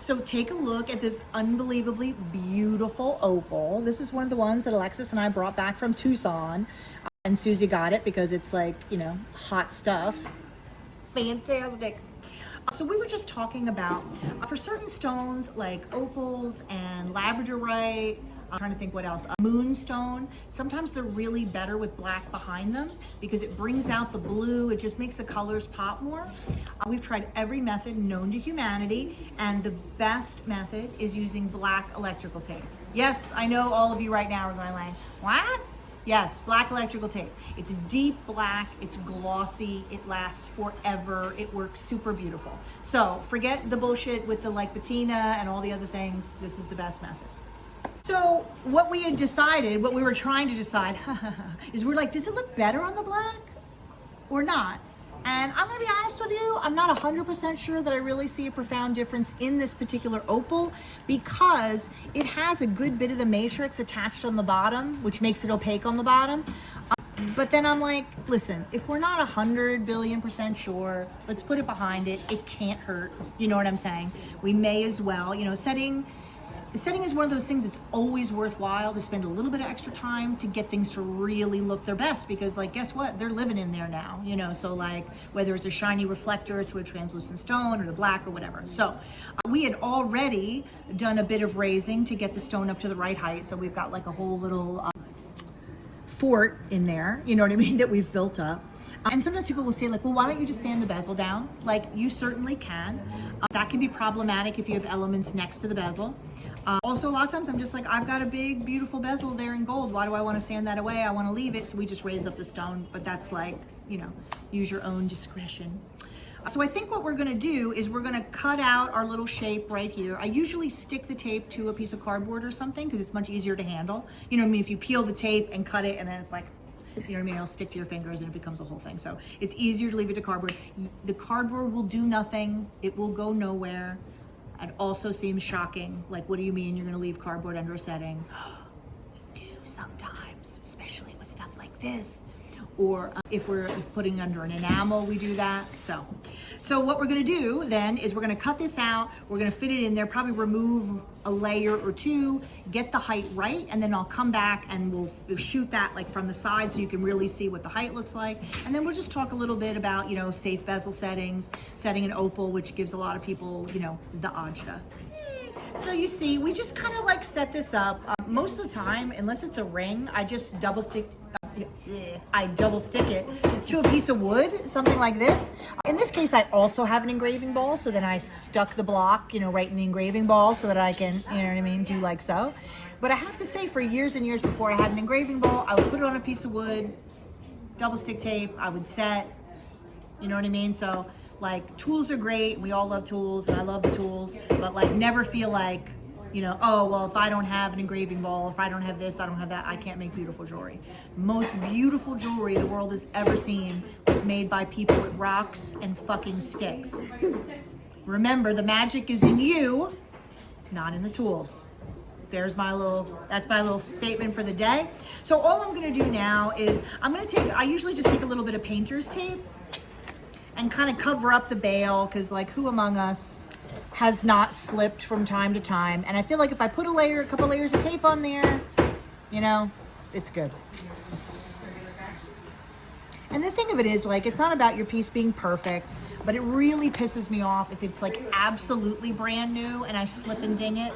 So take a look at this unbelievably beautiful opal. This is one of the ones that Alexis and I brought back from Tucson. And Susie got it because it's like, you know, hot stuff. Fantastic. So we were just talking about, for certain stones like opals and labradorite, I'm trying to think what else, moonstone, sometimes they're really better with black behind them because it brings out the blue, it just makes the colors pop more. We've tried every method known to humanity, and the best method is using black electrical tape. Yes, I know all of you right now are going like, what? Yes, black electrical tape. It's deep black, it's glossy, it lasts forever, it works super beautiful. So forget the bullshit with the like patina and all the other things. This is the best method. So what we had decided, what we were trying to decide, is we're like, does it look better on the black or not? And I'm gonna be honest with you, I'm not 100% sure that I really see a profound difference in this particular opal because it has a good bit of the matrix attached on the bottom, which makes it opaque on the bottom. But then I'm like, listen, if we're not 100 billion% sure, let's put it behind it. It can't hurt. You know what I'm saying? We may as well, you know, setting is one of those things that's always worthwhile to spend a little bit of extra time to get things to really look their best because like, guess what? They're living in there now, you know? So like whether it's a shiny reflector through a translucent stone or the black or whatever. So we had already done a bit of raising to get the stone up to the right height. So we've got like a whole little fort in there, you know what I mean, that we've built up. And sometimes people will say like, well, why don't you just sand the bezel down? Like you certainly can. That can be problematic if you have elements next to the bezel. Also, a lot of times I'm just like, I've got a big, beautiful bezel there in gold. Why do I want to sand that away? I want to leave it. So we just raise up the stone, but that's like, you know, use your own discretion. So I think what we're going to do is we're going to cut out our little shape right here. I usually stick the tape to a piece of cardboard or something because it's much easier to handle. You know what I mean? If you peel the tape and cut it and then it's like, you know what I mean? It'll stick to your fingers and it becomes a whole thing. So it's easier to leave it to cardboard. The cardboard will do nothing. It will go nowhere. It also seems shocking. Like, what do you mean you're gonna leave cardboard under a setting? We do sometimes, especially with stuff like this. Or if we're putting under an enamel, we do that. So what we're gonna do then is we're gonna cut this out, we're gonna fit it in there, probably remove a layer or two, get the height right, and then I'll come back and we'll shoot that like from the side so you can really see what the height looks like. And then we'll just talk a little bit about, you know, safe bezel settings, setting an opal, which gives a lot of people, you know, the ajda. So you see, we just kind of like set this up. Most of the time, unless it's a ring, I just double stick it to a piece of wood, something like this. In this case, I also have an engraving ball, so then I stuck the block, you know, right in the engraving ball so that I can, you know what I mean, do like so. But I have to say, for years and years before I had an engraving ball, I would put it on a piece of wood, double stick tape, I would set, you know what I mean? So like tools are great, we all love tools and I love the tools, but like never feel like, you know, oh, well, if I don't have an engraving ball, if I don't have this, I don't have that, I can't make beautiful jewelry. The most beautiful jewelry the world has ever seen was made by people with rocks and fucking sticks. Remember, the magic is in you, not in the tools. That's my little statement for the day. So all I'm gonna do now is, I usually just take a little bit of painter's tape and kind of cover up the bail, because like who among us has not slipped from time to time? And I feel like if I put a couple layers of tape on there, you know, it's good. And the thing of it is, like, it's not about your piece being perfect, but it really pisses me off if it's like absolutely brand new and I slip and ding it.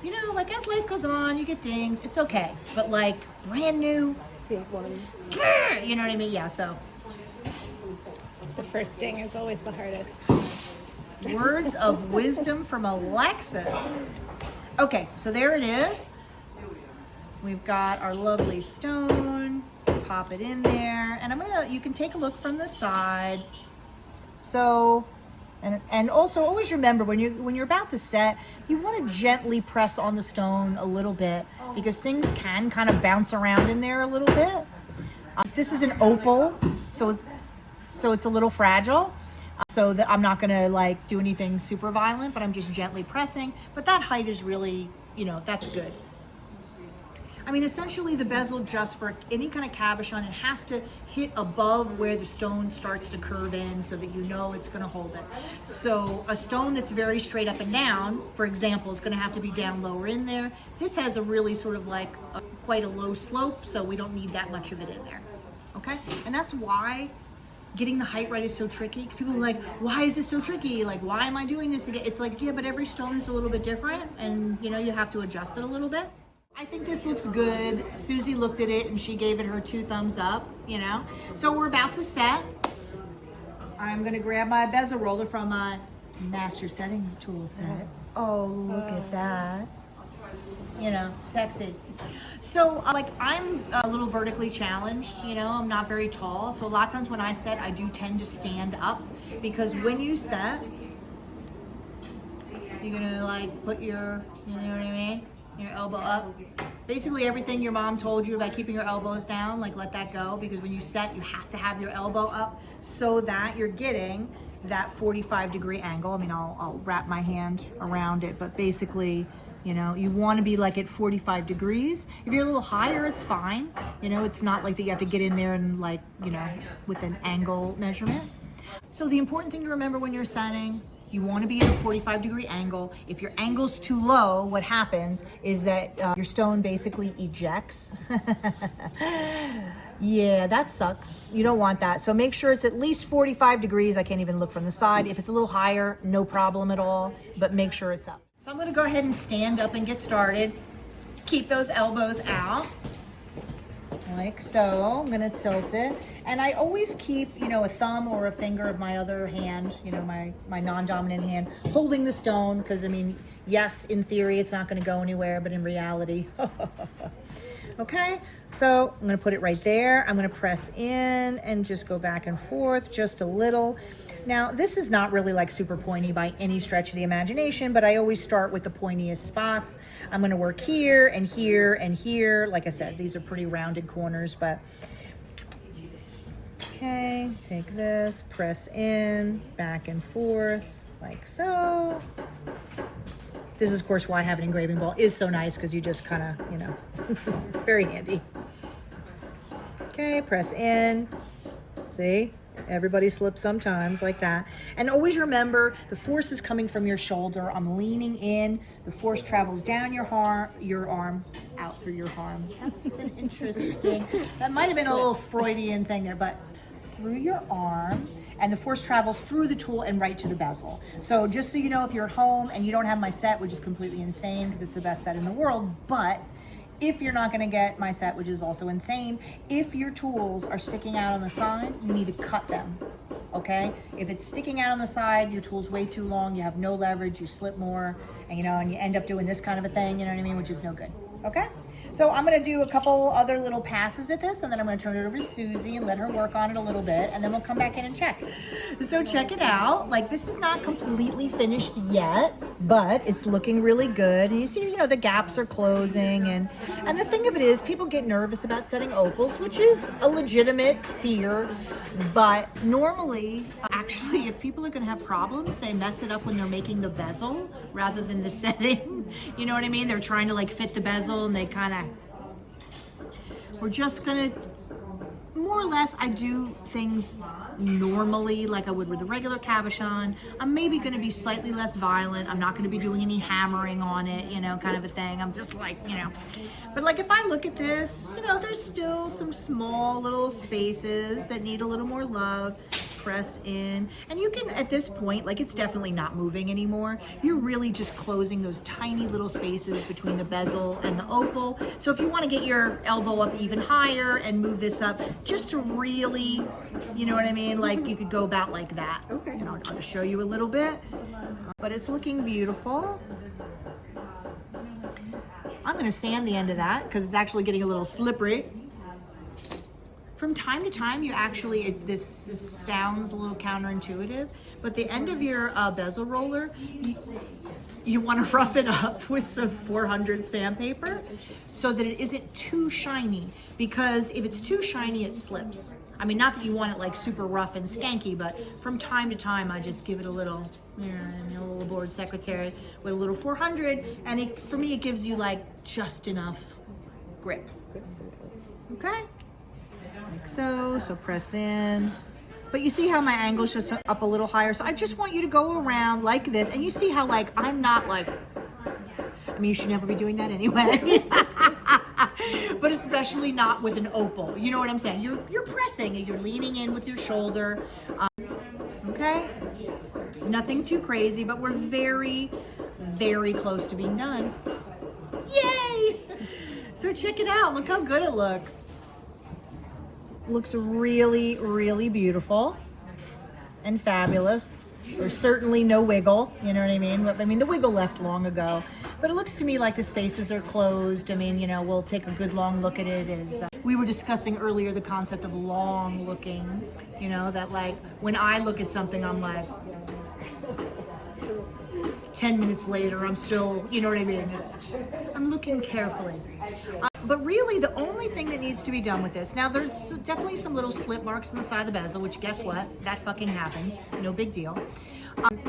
You know, like as life goes on, you get dings, it's okay. But like brand new, Ding one. you know what I mean? Yeah, so. The first ding is always the hardest. Words of wisdom from Alexis. Okay, so there it is. We've got our lovely stone. Pop it in there, and you can take a look from the side. So, and also always remember when you're about to set, you want to gently press on the stone a little bit because things can kind of bounce around in there a little bit. This is an opal, so it's a little fragile. So that I'm not gonna like do anything super violent, but I'm just gently pressing. But that height is really, you know, that's good. I mean, essentially the bezel, just for any kind of cabochon, it has to hit above where the stone starts to curve in so that you know it's gonna hold it. So a stone that's very straight up and down, for example, is gonna have to be down lower in there. This has a really sort of like quite a low slope, so we don't need that much of it in there, okay? And that's why getting the height right is so tricky. People are like, why is this so tricky? Like, why am I doing this again? It's like, yeah, but every stone is a little bit different, and you know, you have to adjust it a little bit. I think this looks good. Susie looked at it and she gave it her 2 thumbs up, you know? So we're about to set. I'm gonna grab my bezel roller from my master setting tool set. Oh, look at that. You know, sexy. So like, I'm a little vertically challenged, you know, I'm not very tall. So a lot of times when I set, I do tend to stand up, because when you set, you're gonna like put your, you know what I mean? Your elbow up. Basically everything your mom told you about keeping your elbows down, like let that go, because when you set, you have to have your elbow up so that you're getting that 45-degree angle. I mean, I'll wrap my hand around it, but basically, you know, you want to be like at 45 degrees. If you're a little higher, it's fine. You know, it's not like that you have to get in there and like, you know, with an angle measurement. So the important thing to remember when you're setting, you want to be at a 45-degree angle. If your angle's too low, what happens is that your stone basically ejects. Yeah, that sucks. You don't want that. So make sure it's at least 45 degrees. I can't even look from the side. If it's a little higher, no problem at all, but make sure it's up. So I'm going to go ahead and stand up and get started. Keep those elbows out. Like so. I'm gonna tilt it, and I always keep, you know, a thumb or a finger of my other hand, you know, my non-dominant hand, holding the stone, because I mean, yes, in theory it's not going to go anywhere, but in reality. Okay, so I'm going to put it right there. I'm going to press in and just go back and forth just a little. Now, this is not really like super pointy by any stretch of the imagination, but I always start with the pointiest spots. I'm going to work here and here and here. Like I said, these are pretty rounded corners, but okay, take this, press in, back and forth, like so. This is, of course, why having an engraving ball is so nice, because you just kind of, you know, very handy. Okay, press in. See? Everybody slips sometimes, like that. And always remember, the force is coming from your shoulder. I'm leaning in. The force travels down your arm, out through your arm. That's an interesting, that might have been a little Freudian thing there, but through your arm, and the force travels through the tool and right to the bezel. So just so you know, if you're at home and you don't have my set, which is completely insane because it's the best set in the world, but if you're not gonna get my set, which is also insane, if your tools are sticking out on the side, you need to cut them, okay? If it's sticking out on the side, your tool's way too long, you have no leverage, you slip more, and you know, and you end up doing this kind of a thing, you know what I mean, which is no good, okay? So I'm gonna do a couple other little passes at this, and then I'm gonna turn it over to Susie and let her work on it a little bit, and then we'll come back in and check. So check it out. Like, this is not completely finished yet, but it's looking really good. And you see, you know, the gaps are closing, and the thing of it is, people get nervous about setting opals, which is a legitimate fear, but normally, actually, if people are gonna have problems, they mess it up when they're making the bezel rather than the setting. You know what I mean? They're trying to like fit the bezel, and they kind of, we're just gonna, more or less, I do things normally like I would with a regular cabochon. I'm maybe gonna be slightly less violent. I'm not gonna be doing any hammering on it, you know, kind of a thing. I'm just like, you know, but like if I look at this, you know, there's still some small little spaces that need a little more love. Press in, and you can, at this point, like, it's definitely not moving anymore. You're really just closing those tiny little spaces between the bezel and the opal. So if you want to get your elbow up even higher and move this up just to really, you know what I mean, like, you could go about like that. Okay. And I'll just show you a little bit, but it's looking beautiful. I'm going to sand the end of that because it's actually getting a little slippery. From time to time, you actually, this sounds a little counterintuitive, but the end of your bezel roller, you want to rough it up with some 400 sandpaper so that it isn't too shiny, because if it's too shiny, it slips. I mean, not that you want it like super rough and skanky, but from time to time, I just give it a little, a little board secretary with a little 400, and for me, it gives you like just enough grip. Okay, like so. So press in. But you see how my angle's just up a little higher. So I just want you to go around like this. And you see how like, I'm not like, I mean, you should never be doing that anyway. But especially not with an opal. You know what I'm saying? You're pressing and you're leaning in with your shoulder. Okay? Nothing too crazy, but we're very, very close to being done. Yay! So check it out. Look how good it looks. Looks really, really beautiful and fabulous. There's certainly no wiggle, you know what I mean? I mean, the wiggle left long ago, but it looks to me like the spaces are closed. I mean, you know, we'll take a good long look at it. As we were discussing earlier, the concept of long looking, you know, that like when I look at something, I'm like, 10 minutes later, I'm still, you know what I mean? I'm looking carefully. But really, the only thing that needs to be done with this, now there's definitely some little slip marks on the side of the bezel, which guess what? That fucking happens. No big deal.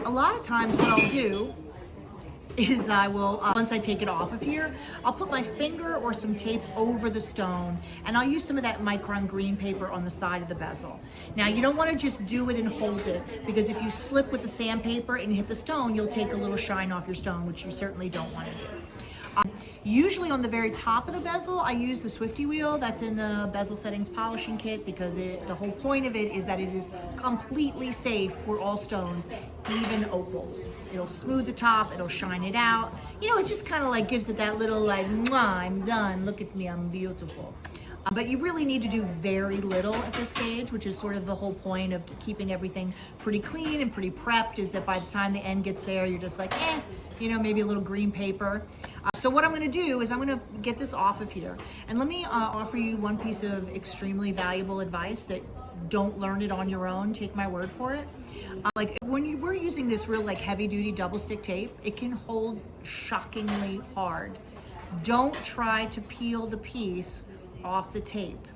A lot of times what I'll do is I will, once I take it off of here, I'll put my finger or some tape over the stone, and I'll use some of that micron green paper on the side of the bezel. Now, you don't want to just do it and hold it, because if you slip with the sandpaper and hit the stone, you'll take a little shine off your stone, which you certainly don't want to do. Usually on the very top of the bezel, I use the Swifty wheel that's in the bezel settings polishing kit, because the whole point of it is that it is completely safe for all stones, even opals. It'll smooth the top, it'll shine it out. You know, it just kind of like gives it that little like, mwah, I'm done, look at me, I'm beautiful. But you really need to do very little at this stage, which is sort of the whole point of keeping everything pretty clean and pretty prepped, is that by the time the end gets there, you're just like, you know, maybe a little green paper. So what I'm gonna do is I'm gonna get this off of here. And let me offer you one piece of extremely valuable advice that don't learn it on your own, take my word for it. Like when we're using this real like heavy duty double stick tape, it can hold shockingly hard. Don't try to peel the piece off the tape.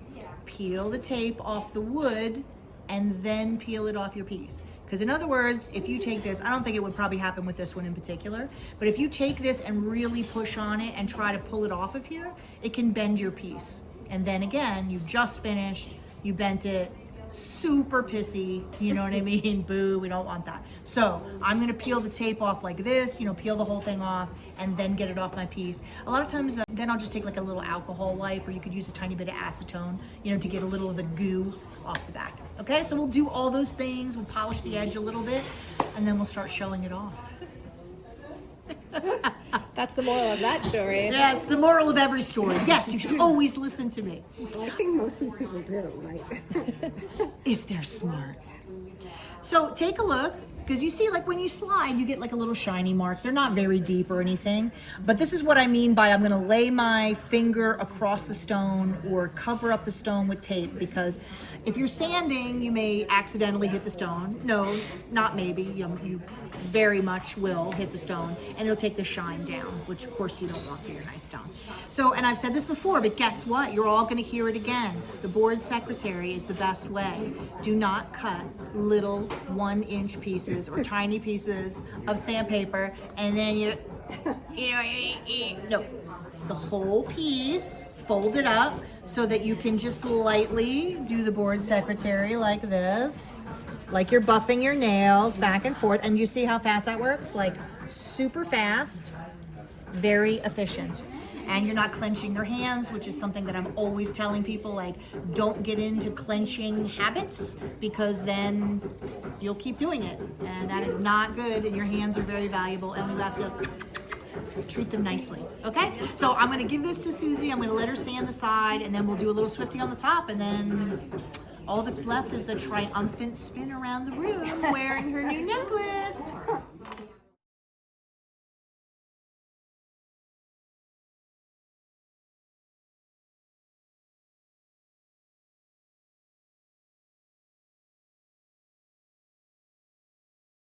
Peel the tape off the wood and then peel it off your piece. Because in other words, if you take this, I don't think it would probably happen with this one in particular, but if you take this and really push on it and try to pull it off of here, it can bend your piece. And then again, you just finished, you bent it, super pissy, you know what I mean? Boo, we don't want that. So I'm gonna peel the tape off like this, you know, peel the whole thing off and then get it off my piece. A lot of times, then I'll just take like a little alcohol wipe, or you could use a tiny bit of acetone, you know, to get a little of the goo off the back. Okay, so we'll do all those things, we'll polish the edge a little bit, and then we'll start showing it off. That's the moral of that story. Yes, the moral of every story. Yes, you should always listen to me. I think most of the people do, right? If they're smart. So take a look, because you see, like when you slide, you get like a little shiny mark. They're not very deep or anything, but this is what I mean by I'm gonna lay my finger across the stone or cover up the stone with tape, because if you're sanding, you may accidentally hit the stone. No, not maybe, you very much will hit the stone, and it'll take the shine down, which of course you don't want for your nice stone. So, and I've said this before, but guess what? You're all gonna hear it again. The board secretary is the best way. Do not cut little 1-inch pieces or tiny pieces of sandpaper, and then you no, the whole piece, fold it up so that you can just lightly do the board secretary like this, like you're buffing your nails back and forth. And you see how fast that works? Like super fast, very efficient. And you're not clenching your hands, which is something that I'm always telling people, like, don't get into clenching habits, because then you'll keep doing it. And that is not good, and your hands are very valuable, and we have to treat them nicely, okay? So I'm gonna give this to Susie, I'm gonna let her sand the side, and then we'll do a little Swifty on the top, and then all that's left is a triumphant spin around the room wearing her new necklace.